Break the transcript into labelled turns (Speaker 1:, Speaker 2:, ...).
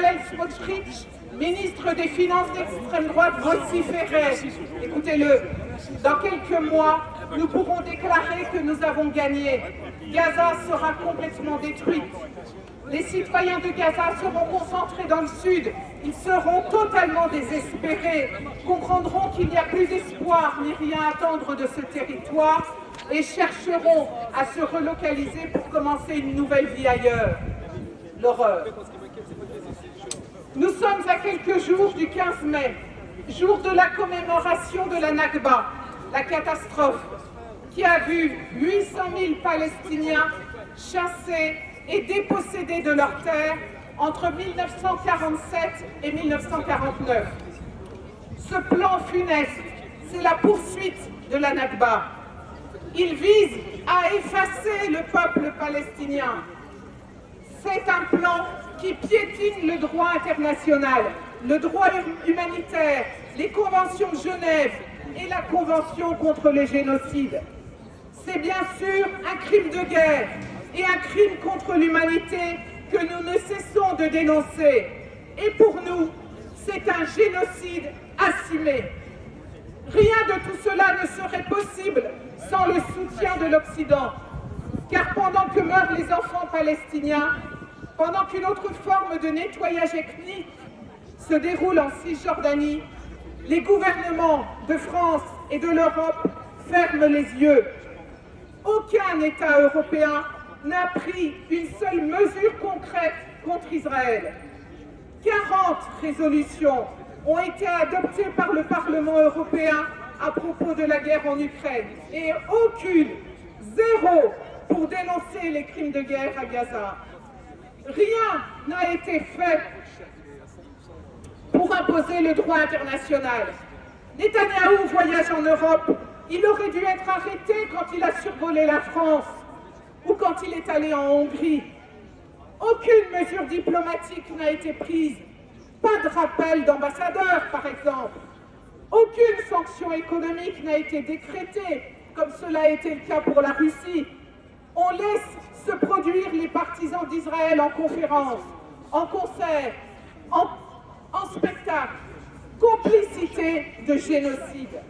Speaker 1: Bezalel Smotrich, ministre des Finances d'extrême droite, vociférait. Écoutez-le, dans quelques mois, nous pourrons déclarer que nous avons gagné. Gaza sera complètement détruite. Les citoyens de Gaza seront concentrés dans le sud. Ils seront totalement désespérés, comprendront qu'il n'y a plus d'espoir ni rien à attendre de ce territoire et chercheront à se relocaliser pour commencer une nouvelle vie ailleurs. L'horreur. Nous sommes à quelques jours du 15 mai, jour de la commémoration de la Nakba, la catastrophe qui a vu 800 000 Palestiniens chassés et dépossédés de leurs terres entre 1947 et 1949. Ce plan funeste, c'est la poursuite de la Nakba. Il vise à effacer le peuple palestinien. C'est un plan qui piétine le droit international, le droit humanitaire, les conventions de Genève et la convention contre les génocides. C'est bien sûr un crime de guerre et un crime contre l'humanité que nous ne cessons de dénoncer. Et pour nous, c'est un génocide assumé. Rien de tout cela ne serait possible sans le soutien de l'Occident. Car pendant que meurent les enfants palestiniens, pendant qu'une autre forme de nettoyage ethnique se déroule en Cisjordanie, les gouvernements de France et de l'Europe ferment les yeux. Aucun État européen n'a pris une seule mesure concrète contre Israël. 40 résolutions ont été adoptées par le Parlement européen à propos de la guerre en Ukraine et aucune, zéro, pour dénoncer les crimes de guerre à Gaza. Rien n'a été fait pour imposer le droit international. Netanyahou voyage en Europe. Il aurait dû être arrêté quand il a survolé la France ou quand il est allé en Hongrie. Aucune mesure diplomatique n'a été prise. Pas de rappel d'ambassadeur, par exemple. Aucune sanction économique n'a été décrétée, comme cela a été le cas pour la Russie. On laisse se produire les partisans d'Israël en conférence, en concert, en spectacle. Complicité de génocide.